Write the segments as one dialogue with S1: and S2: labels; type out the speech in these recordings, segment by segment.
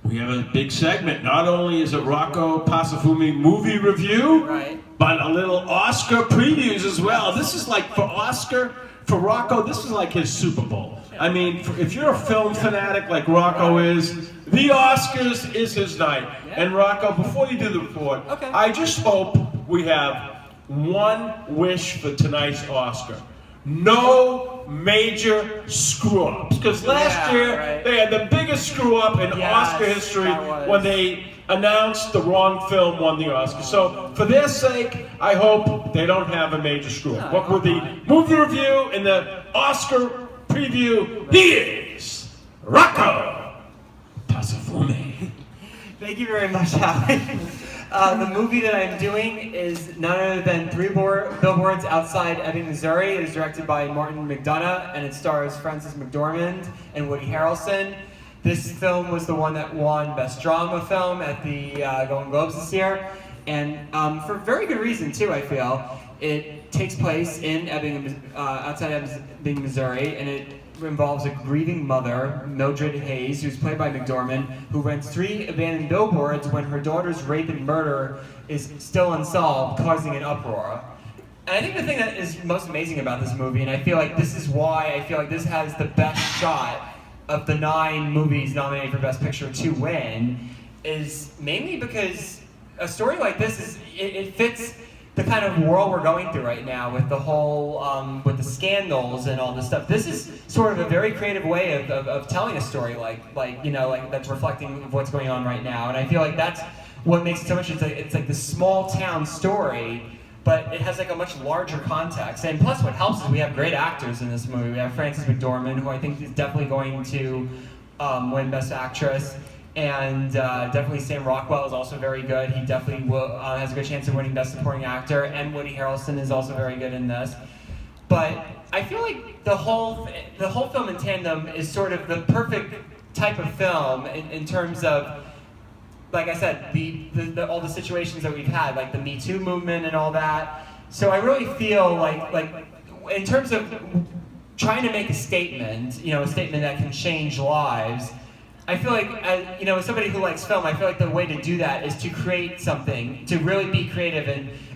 S1: We have a big segment. Not only is it Rocco Pasafumi movie review,
S2: Right.
S1: but a little Oscar previews as well. This is like, for Rocco, this is like his Super Bowl. I mean, if you're a film fanatic like Rocco is, the Oscars is his night. And Rocco, before you do the report,
S2: Okay.
S1: I just hope we have one wish for tonight's Oscar. No major screw-ups. Because last year, they had the biggest screw-up in Oscar history when they announced the wrong film won the Oscar. So, for their sake, I hope they don't have a major screw-up. But with the movie review and the Oscar preview, he is Rocco Pasafumi.
S2: Thank you very much, Howie. The movie that I'm doing is none other than Three Billboards Outside Ebbing, Missouri. It is directed by Martin McDonough, and it stars Frances McDormand and Woody Harrelson. This film was the one that won Best Drama Film at the Golden Globes this year, and for very good reason too, I feel. It takes place in Ebbing, outside Ebbing, Missouri, and it involves a grieving mother, Mildred Hayes, who's played by McDormand, who rents 3 abandoned billboards when her daughter's rape and murder is still unsolved, causing an uproar. And I think the thing that is most amazing about this movie, and I feel like this is why I feel like this has the best shot of the 9 movies nominated for Best Picture to win, is mainly because a story like this it fits the kind of world we're going through right now with the whole, with the scandals and all this stuff. This is sort of a very creative way of telling a story like that's reflecting of what's going on right now. And I feel like that's what makes it so much, it's like this small town story, but it has like a much larger context. And plus what helps is we have great actors in this movie. We have Frances McDormand, who I think is definitely going to win Best Actress. And definitely Sam Rockwell is also very good. He definitely has a good chance of winning Best Supporting Actor, and Woody Harrelson is also very good in this. But I feel like the whole film in tandem is sort of the perfect type of film in terms of, like I said, all the situations that we've had, like the Me Too movement and all that. So I really feel like in terms of trying to make a statement, a statement that can change lives. I feel like, as somebody who likes film, I feel like the way to do that is to create something, to really be creative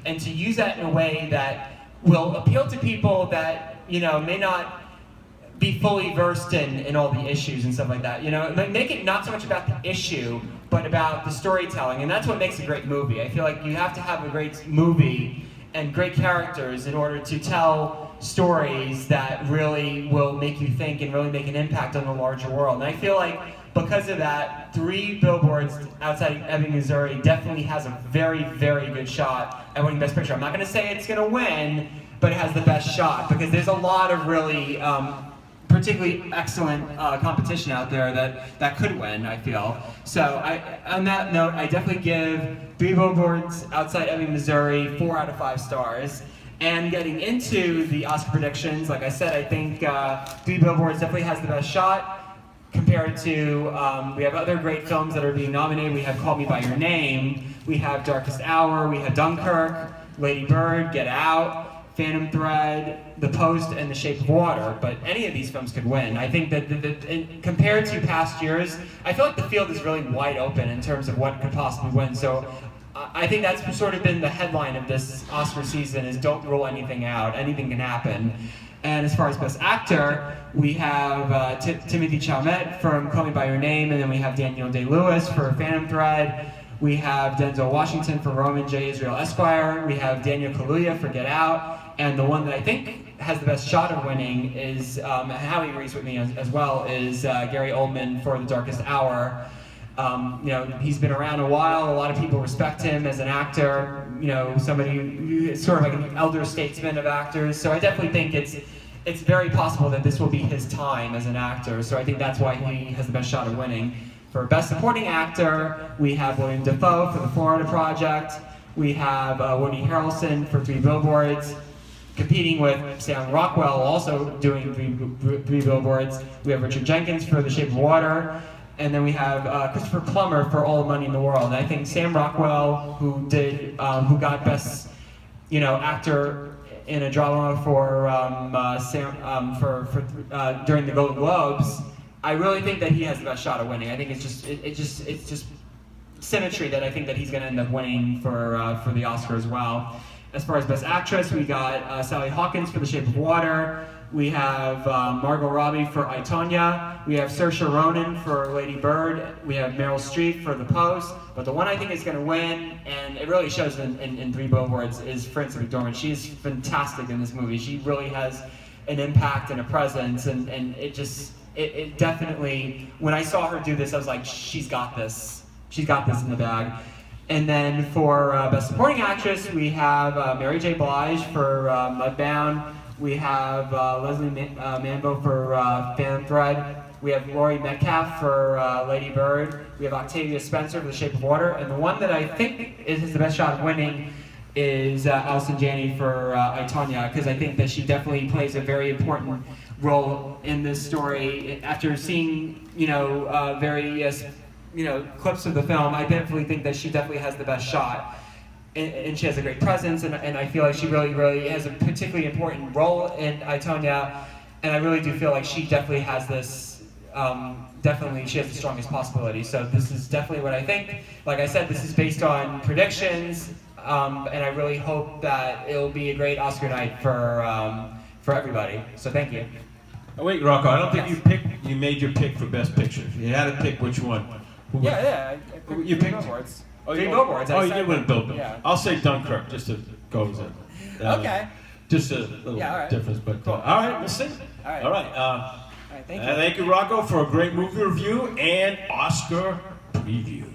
S2: and to use that in a way that will appeal to people that, may not be fully versed in all the issues and stuff like that. Make it not so much about the issue, but about the storytelling. And that's what makes a great movie. I feel like you have to have a great movie and great characters in order to tell stories that really will make you think and really make an impact on the larger world. And I feel like because of that, Three Billboards Outside Ebbing, Missouri definitely has a very, very good shot at winning Best Picture. I'm not going to say it's going to win, but it has the best shot because there's a lot of really particularly excellent competition out there that could win, I feel. So on that note, I definitely give Three Billboards Outside Ebbing, Missouri 4 out of 5 stars. And getting into the Oscar predictions, like I said, I think Three Billboards definitely has the best shot. Compared to, we have other great films that are being nominated. We have Call Me By Your Name, we have Darkest Hour, we have Dunkirk, Lady Bird, Get Out, Phantom Thread, The Post, and The Shape of Water. But any of these films could win. I think that compared to past years, I feel like the field is really wide open in terms of what could possibly win. So I think that's sort of been the headline of this Oscar season is don't rule anything out, anything can happen. And as far as Best Actor, we have Timothy Chalamet from Call Me By Your Name, and then we have Daniel Day-Lewis for Phantom Thread. We have Denzel Washington for Roman J. Israel Esquire. We have Daniel Kaluuya for Get Out. And the one that I think has the best shot of winning is, Howie agrees with me as well, is Gary Oldman for The Darkest Hour. He's been around a while. A lot of people respect him as an actor. Somebody who's sort of like an elder statesman of actors. So I definitely think it's very possible that this will be his time as an actor. So I think that's why he has the best shot of winning. For Best Supporting Actor, we have William Dafoe for The Florida Project. We have Woody Harrelson for Three Billboards, competing with Sam Rockwell, also doing Three Billboards. We have Richard Jenkins for The Shape of Water. And then we have Christopher Plummer for All the Money in the World. And I think Sam Rockwell, who got Best, Actor in a Drama for during the Golden Globes, I really think that he has the best shot of winning. I think it's just symmetry that I think that he's going to end up winning for the Oscar as well. As far as Best Actress, we got Sally Hawkins for The Shape of Water. We have Margot Robbie for I, Tonya. We have Saoirse Ronan for Lady Bird. We have Meryl Streep for The Post. But the one I think is going to win, and it really shows in Three Billboards, is Frances McDormand. She's fantastic in this movie. She really has an impact and a presence, and it definitely, when I saw her do this, I was like, she's got this. She's got this in the bag. And then for Best Supporting Actress, we have Mary J. Blige for Mudbound. We have Leslie Manville for Phantom Thread. We have Laurie Metcalf for Lady Bird. We have Octavia Spencer for The Shape of Water. And the one that I think is the best shot of winning is Allison Janney for I, Tonya, because I think that she definitely plays a very important role in this story. After seeing, various clips of the film, I definitely think that she definitely has the best shot. And she has a great presence, and I feel like she really, really has a particularly important role in I, Tonya, and I really do feel like she definitely has this, she has the strongest possibility. So this is definitely what I think. Like I said, this is based on predictions, and I really hope that it'll be a great Oscar night for everybody. So thank you.
S1: Oh, wait, Rocco, I don't think you made your pick for Best Picture. You had to pick which one.
S2: I picked
S1: You picked?
S2: Billboards.
S1: Oh,
S2: Three Billboards.
S1: Oh, you did win Billboard.
S2: Yeah.
S1: I'll say Dunkirk, just to go with it.
S2: Okay.
S1: Just a little difference, but
S2: Cool.
S1: all right, we'll see.
S2: All right.
S1: All right.
S2: All right, thank you.
S1: Thank you, Rocco, for a great movie review and Oscar preview.